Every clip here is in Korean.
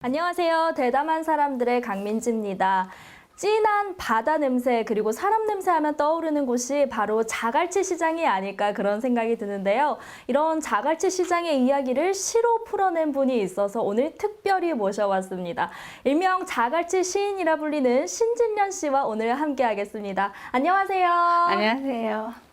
안녕하세요. 대담한 사람들의 강민지입니다. 진한 바다 냄새 그리고 사람 냄새 하면 떠오르는 곳이 바로 자갈치 시장이 아닐까 그런 생각이 드는데요. 이런 자갈치 시장의 이야기를 시로 풀어낸 분이 있어서 오늘 특별히 모셔왔습니다. 일명 자갈치 시인이라 불리는 신진년 씨와 오늘 함께하겠습니다. 안녕하세요. 안녕하세요.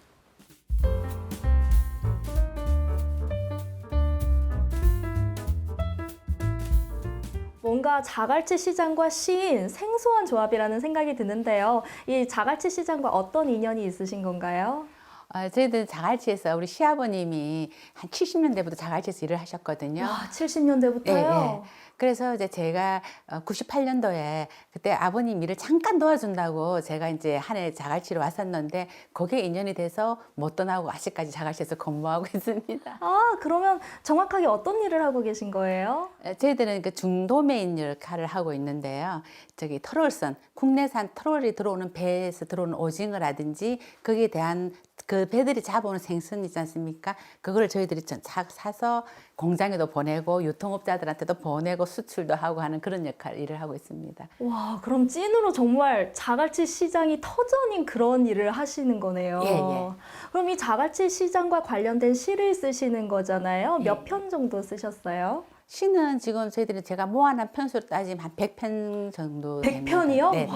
뭔가 자갈치 시장과 시인, 생소한 조합이라는 생각이 드는데요. 이 자갈치 시장과 어떤 인연이 있으신 건가요? 저희들 자갈치에서 우리 시아버님이 한 70년대부터 자갈치에서 일을 하셨거든요. 와, 70년대부터요? 그래서 이제 제가 98년도에 그때 아버님 일을 잠깐 도와준다고 제가 이제 한 해 자갈치로 왔었는데 거기에 인연이 돼서 못 떠나고 아직까지 자갈치에서 근무하고 있습니다. 아, 그러면 정확하게 어떤 일을 하고 계신 거예요? 저희들은 그 중도매인 역할을 하고 있는데요. 저기 트롤선, 국내산 트롤이 들어오는 배에서 들어오는 오징어라든지 거기에 대한 그 배들이 잡아오는 생선 있지 않습니까? 그거를 저희들이 사서 공장에도 보내고 유통업자들한테도 보내고 수출도 하고 하는 그런 일을 하고 있습니다. 와, 그럼 찐으로 정말 자갈치 시장이 터전인 그런 일을 하시는 거네요. 예, 예. 그럼 이 자갈치 시장과 관련된 시를 쓰시는 거잖아요. 몇 예. 편 정도 쓰셨어요? 시는 지금 저희들이 제가 모아놓은 편수로 따지면 한 100편 정도 됩니다. 100편이요? 네네.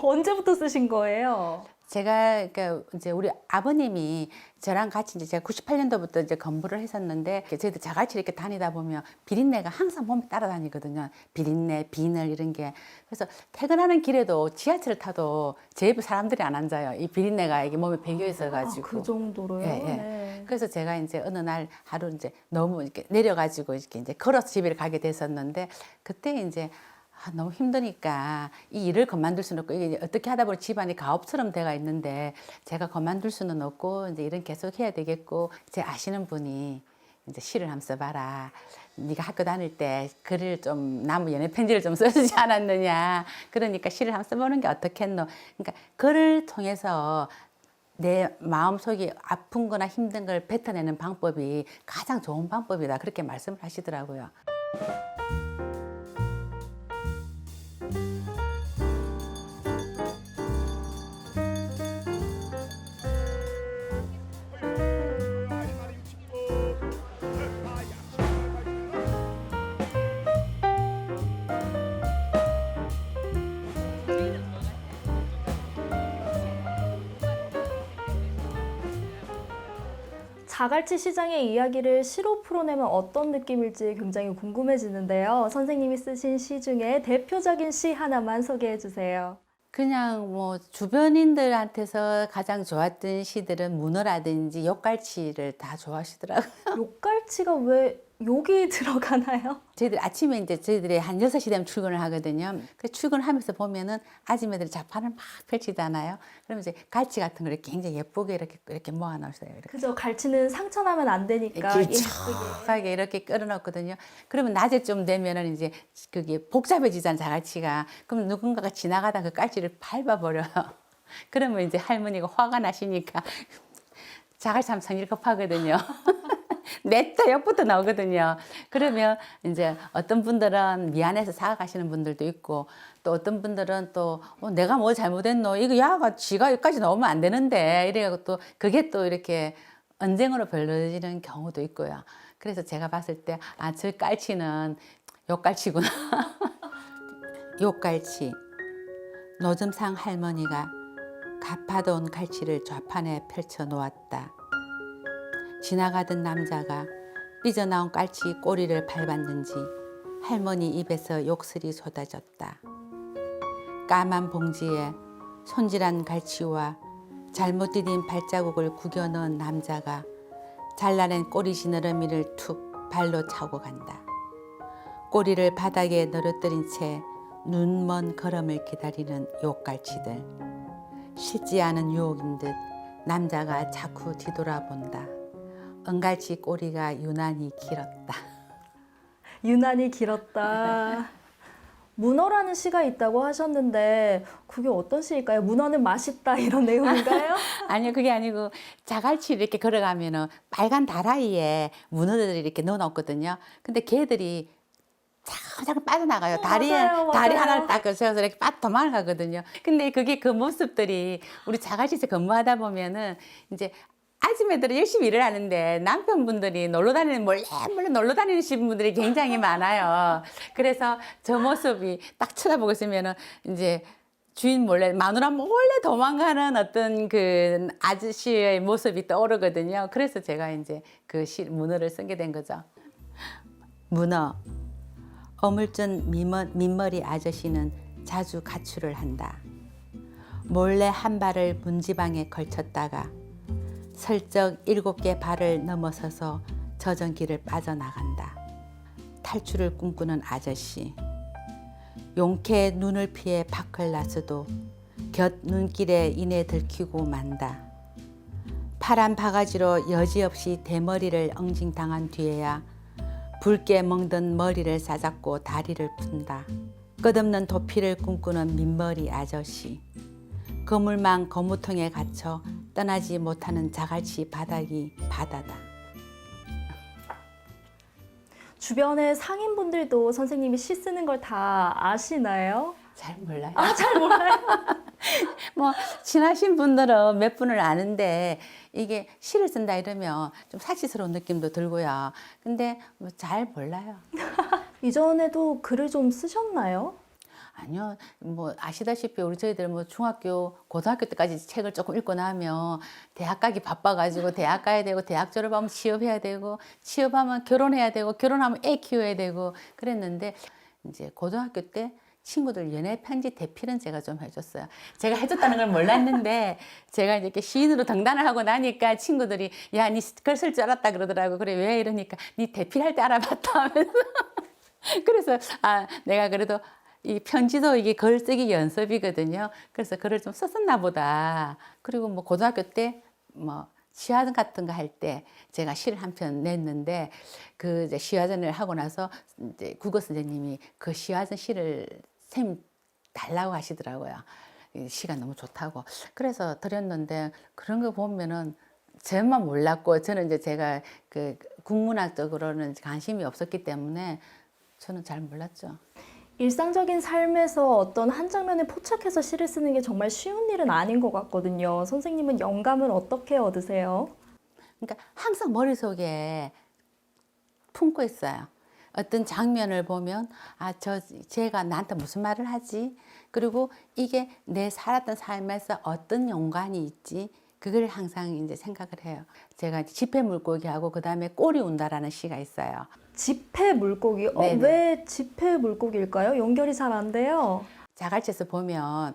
언제부터 쓰신 거예요? 제가 그러니까 이제 우리 아버님이 저랑 같이 이제 제가 98년도부터 이제 건부를 했었는데 저희들 자갈치 이렇게 다니다 보면 비린내가 항상 몸에 따라다니거든요. 비린내, 비늘 이런 게. 그래서 퇴근하는 길에도 지하철을 타도 제 옆에 사람들이 안 앉아요. 이 비린내가 이게 몸에 배겨 있어가지고. 그 정도로요? 예, 예. 네. 그래서 제가 이제 어느 날 하루 이제 너무 이렇게 내려가지고 이렇게 이제 걸어서 집에 가게 됐었는데 그때 이제 너무 힘드니까 이 일을 그만둘 수는 없고 이게 어떻게 하다 보니 집안이 가업처럼 돼가 있는데 제가 그만둘 수는 없고 이제 일은 계속 해야 되겠고 제 아시는 분이 이제 시를 한번 써봐라. 네가 학교 다닐 때 글을 좀 나무 연애 편지를 좀 써주지 않았느냐. 그러니까 시를 한번 써보는 게 어떻겠노. 그러니까 글을 통해서 내 마음속에 아픈 거나 힘든 걸 뱉어내는 방법이 가장 좋은 방법이다. 그렇게 말씀을 하시더라고요. 자갈치 시장의 이야기를 시로 풀어내면 어떤 느낌일지 굉장히 궁금해지는데요. 선생님이 쓰신 시 중에 대표적인 시 하나만 소개해 주세요. 그냥 뭐 주변인들한테서 가장 좋았던 시들은 문어라든지 욕갈치를 다 좋아하시더라고요. 욕갈치가 왜 욕이 들어가나요? 저희들 아침에 이제 저희들이 한 6시 되면 출근을 하거든요. 그 출근하면서 보면은 아줌마들이 자판을 막 펼치잖아요. 그러면 이제 갈치 같은 걸 굉장히 예쁘게 이렇게 모아 놓으세요. 이렇게. 그죠. 갈치는 상처나면 안 되니까 길쭉하게 이렇게 끌어놓거든요. 그러면 낮에 좀 되면은 이제 그게 복잡해지잖아, 자갈치가. 그럼 누군가가 지나가다 그 갈치를 밟아버려요. 그러면 이제 할머니가 화가 나시니까 자갈치 하면 성질 급하거든요. 냈다 옆부터 나오거든요. 그러면 이제 어떤 분들은 미안해서 사과하시는 분들도 있고 또 어떤 분들은 또 내가 뭐 잘못했노? 이거 야가 쥐가 여기까지 나오면 안 되는데 이래가지고 또 그게 또 이렇게 언쟁으로 벌어지는 경우도 있고요. 그래서 제가 봤을 때 저 깔치는 욕갈치구나. 욕갈치. 노점상 할머니가 갚아돈 갈치를 좌판에 펼쳐 놓았다. 지나가던 남자가 삐져나온 깔치 꼬리를 밟았는지 할머니 입에서 욕설이 쏟아졌다. 까만 봉지에 손질한 갈치와 잘못 디딘 발자국을 구겨 넣은 남자가 잘라낸 꼬리 지느러미를 툭 발로 차고 간다. 꼬리를 바닥에 늘어뜨린 채 눈먼 걸음을 기다리는 욕갈치들. 쉽지 않은 유혹인 듯 남자가 자꾸 뒤돌아본다. 은갈치 꼬리가 유난히 길었다. 유난히 길었다. 문어라는 시가 있다고 하셨는데 그게 어떤 시일까요? 문어는 맛있다 이런 내용인가요? 아니요, 그게 아니고 자갈치 이렇게 걸어가면은 빨간 다라이에 문어들이 이렇게 넣어놓거든요. 근데 걔들이 자꾸 빠져나가요. 다리 맞아요. 하나를 딱 세워서 이렇게 도망가거든요. 근데 그게 그 모습들이 우리 자갈치에서 근무하다 보면은 이제 아줌마들이 열심히 일을 하는데 남편분들이 몰래 놀러 다니시는 분들이 굉장히 많아요. 그래서 저 모습이 딱 쳐다보고 있으면은 이제 주인 몰래, 마누라 몰래 도망가는 어떤 그 아저씨의 모습이 떠오르거든요. 그래서 제가 이제 그 문어를 쓰게 된 거죠. 문어. 어물전 민머리 아저씨는 자주 가출을 한다. 몰래 한 발을 문지방에 걸쳤다가 슬쩍 7개 발을 넘어서서 저전길을 빠져나간다. 탈출을 꿈꾸는 아저씨. 용케 눈을 피해 밖을 나서도 곁 눈길에 인해 들키고 만다. 파란 바가지로 여지없이 대머리를 엉징당한 뒤에야 붉게 멍든 머리를 싸잡고 다리를 푼다. 끝없는 도피를 꿈꾸는 민머리 아저씨. 그물망 거무통에 갇혀 떠나지 못하는 자갈치 바닥이 바다다. 주변의 상인분들도 선생님이 시 쓰는 걸 다 아시나요? 잘 몰라요. 잘 몰라요. 뭐 친하신 분들은 몇 분을 아는데 이게 시를 쓴다 이러면 좀 사치스러운 느낌도 들고요. 근데 뭐 잘 몰라요. 이전에도 글을 좀 쓰셨나요? 아니요, 뭐 아시다시피 우리 저희들 뭐 중학교, 고등학교 때까지 책을 조금 읽고 나면 대학 가기 바빠가지고 대학 가야 되고 대학 졸업하면 취업해야 되고 취업하면 결혼해야 되고 결혼하면 애 키워야 되고 그랬는데 이제 고등학교 때 친구들 연애 편지 대필은 제가 좀 해줬어요. 제가 해줬다는 걸 몰랐는데 제가 이렇게 시인으로 등단을 하고 나니까 친구들이 야, 니 글 쓸 줄 알았다 그러더라고. 그래 왜 이러니까 니 대필할 때 알아봤다 하면서 그래서 아 내가 그래도 이 편지도 이게 글쓰기 연습이거든요. 그래서 글을 좀 썼었나 보다. 그리고 뭐 고등학교 때 뭐 시화전 같은 거 할 때 제가 시를 한 편 냈는데 그 이제 시화전을 하고 나서 이제 국어 선생님이 그 시화전 시를 쌤 달라고 하시더라고요. 이 시가 너무 좋다고. 그래서 드렸는데 그런 거 보면은 저만 몰랐고 저는 이제 제가 그 국문학적으로는 관심이 없었기 때문에 저는 잘 몰랐죠. 일상적인 삶에서 어떤 한 장면에 포착해서 시를 쓰는 게 정말 쉬운 일은 아닌 것 같거든요. 선생님은 영감은 어떻게 얻으세요? 그러니까 항상 머릿속에 품고 있어요. 어떤 장면을 보면 쟤가 나한테 무슨 말을 하지? 그리고 이게 내 살았던 삶에서 어떤 연관이 있지? 그걸 항상 이제 생각을 해요. 제가 지폐 물고기하고 그다음에 꼬리 운다라는 시가 있어요. 지폐 물고기. 왜 지폐 물고기일까요? 연결이 잘 안 돼요. 자갈치에서 보면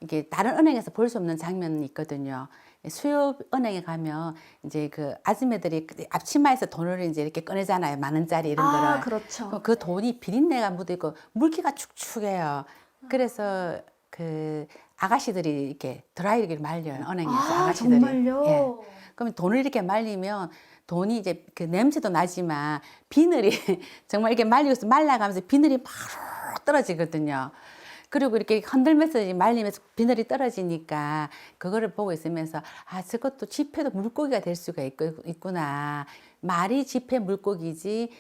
이게 다른 은행에서 볼 수 없는 장면이 있거든요. 수협 은행에 가면 이제 그 아줌마들이 앞치마에서 돈을 이제 이렇게 꺼내잖아요. 10,000원짜리 이런 거를. 그렇죠. 그 돈이 비린내가 묻어 있고 물기가 축축해요. 그래서 그 아가씨들이 이렇게 드라이기를 말려요. 은행에서 아가씨들이. 정말요? 예. 그러면 돈을 이렇게 말리면 돈이 이제 그 냄새도 나지만 비늘이 정말 이렇게 말리고 말라가면서 비늘이 바로 떨어지거든요. 그리고 이렇게 흔들면서 말리면서 비늘이 떨어지니까 그거를 보고 있으면서 저것도 지폐도 물고기가 될 수가 있구나. 말이 지폐 물고기지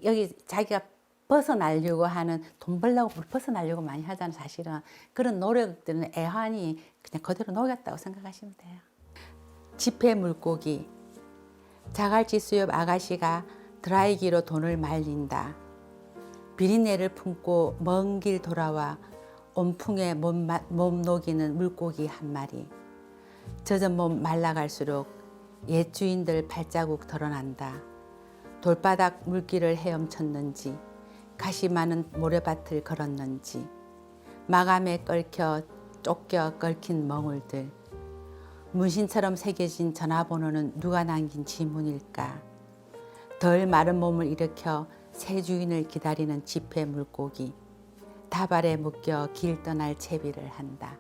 여기 자기가 벗어나려고 하는 돈 벌려고 벗어나려고 많이 하잖아요. 사실은 그런 노력들은 애환이 그냥 그대로 녹였다고 생각하시면 돼요. 지폐 물고기. 자갈치 수협 아가씨가 드라이기로 돈을 말린다. 비린내를 품고 먼 길 돌아와 온풍에 몸 녹이는 물고기 한 마리. 젖은 몸 말라갈수록 옛 주인들 발자국 드러난다. 돌바닥 물길을 헤엄쳤는지 가시 많은 모래밭을 걸었는지 마감에 끓겨 쫓겨 끓긴 멍울들. 문신처럼 새겨진 전화번호는 누가 남긴 지문일까? 덜 마른 몸을 일으켜 새 주인을 기다리는 지폐 물고기. 다발에 묶여 길 떠날 채비를 한다.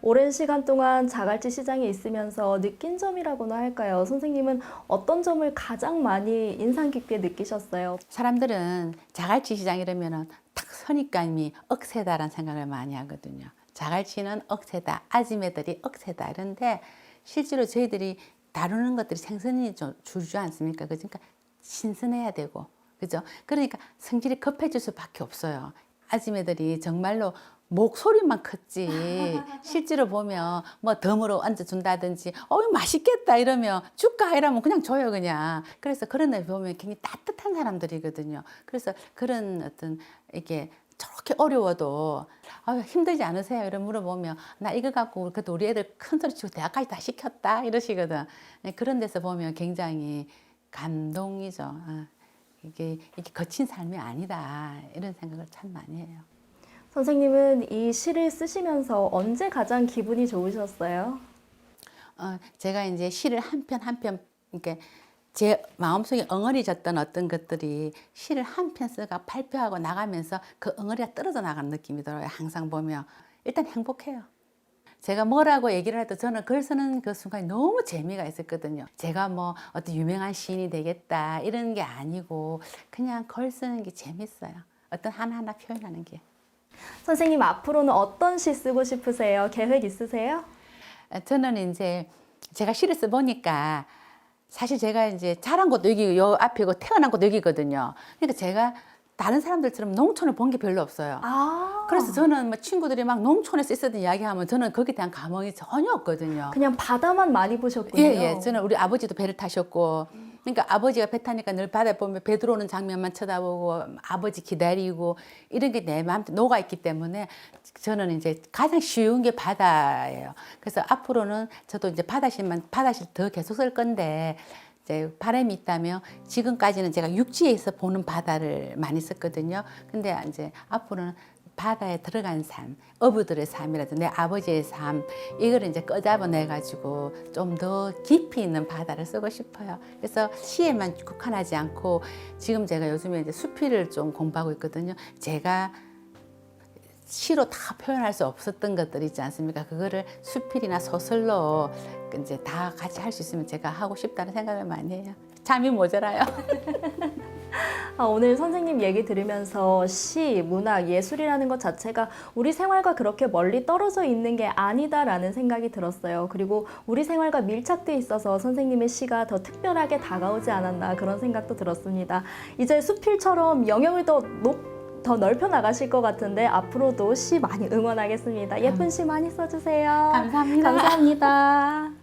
오랜 시간 동안 자갈치 시장에 있으면서 느낀 점이라고나 할까요? 선생님은 어떤 점을 가장 많이 인상 깊게 느끼셨어요? 사람들은 자갈치 시장 이러면은 딱 선입견이 억세다라는 생각을 많이 하거든요. 자갈치는 억세다, 아지매들이 억세다 이런데 실제로 저희들이 다루는 것들이 생선이 좀 줄지 않습니까? 그러니까 신선해야 되고, 그죠? 그러니까 성질이 급해질 수밖에 없어요. 아지매들이 정말로 목소리만 컸지 실제로 보면 뭐 덤으로 얹어준다든지 맛있겠다 이러면 줄까 이러면 그냥 줘요 그냥. 그래서 그런 데 보면 굉장히 따뜻한 사람들이거든요. 그래서 그런 어떤 이게 저렇게 어려워도 힘들지 않으세요? 이런 물어보면 나 이거 갖고 그래도 우리 애들 큰 소리 치고 대학까지 다 시켰다 이러시거든. 그런 데서 보면 굉장히 감동이죠. 이게 거친 삶이 아니다 이런 생각을 참 많이 해요. 선생님은 이 시를 쓰시면서 언제 가장 기분이 좋으셨어요? 제가 이제 시를 한 편 한 편 이렇게 제 마음속에 엉어리졌던 어떤 것들이 시를 한 편 쓰가 발표하고 나가면서 그 엉어리가 떨어져 나가는 느낌이 들어요. 항상 보면 일단 행복해요. 제가 뭐라고 얘기를 해도 저는 글 쓰는 그 순간이 너무 재미가 있었거든요. 제가 뭐 어떤 유명한 시인이 되겠다 이런 게 아니고 그냥 글 쓰는 게 재밌어요. 어떤 하나하나 표현하는 게. 선생님 앞으로는 어떤 시 쓰고 싶으세요? 계획 있으세요? 저는 이제 제가 시를 써보니까 사실 제가 이제 자란 곳도 여기 요 앞이고 태어난 곳도 여기거든요. 그러니까 제가 다른 사람들처럼 농촌을 본 게 별로 없어요. 그래서 저는 뭐 친구들이 막 농촌에서 있었던 이야기하면 저는 거기에 대한 감흥이 전혀 없거든요. 그냥 바다만 많이 보셨군요. 예. 저는 우리 아버지도 배를 타셨고, 그러니까 아버지가 배 타니까 늘 바다 보면 배 들어오는 장면만 쳐다보고 아버지 기다리고 이런 게 내 마음에 녹아 있기 때문에 저는 이제 가장 쉬운 게 바다예요. 그래서 앞으로는 저도 이제 바다실 더 계속 쓸 건데 이제 바람이 있다면 지금까지는 제가 육지에서 보는 바다를 많이 썼거든요. 근데 이제 앞으로는 바다에 들어간 삶, 어부들의 삶이라든지 내 아버지의 삶 이거를 이제 꺼잡아내 가지고 좀 더 깊이 있는 바다를 쓰고 싶어요. 그래서 시에만 국한하지 않고 지금 제가 요즘에 이제 수필을 좀 공부하고 있거든요. 제가 시로 다 표현할 수 없었던 것들 있지 않습니까? 그거를 수필이나 소설로 이제 다 같이 할 수 있으면 제가 하고 싶다는 생각을 많이 해요. 잠이 모자라요. 오늘 선생님 얘기 들으면서 시, 문학, 예술이라는 것 자체가 우리 생활과 그렇게 멀리 떨어져 있는 게 아니다라는 생각이 들었어요. 그리고 우리 생활과 밀착돼 있어서 선생님의 시가 더 특별하게 다가오지 않았나 그런 생각도 들었습니다. 이제 수필처럼 영역을 더 넓혀 나가실 것 같은데 앞으로도 시 많이 응원하겠습니다. 예쁜 시 많이 써주세요. 감사합니다. 감사합니다.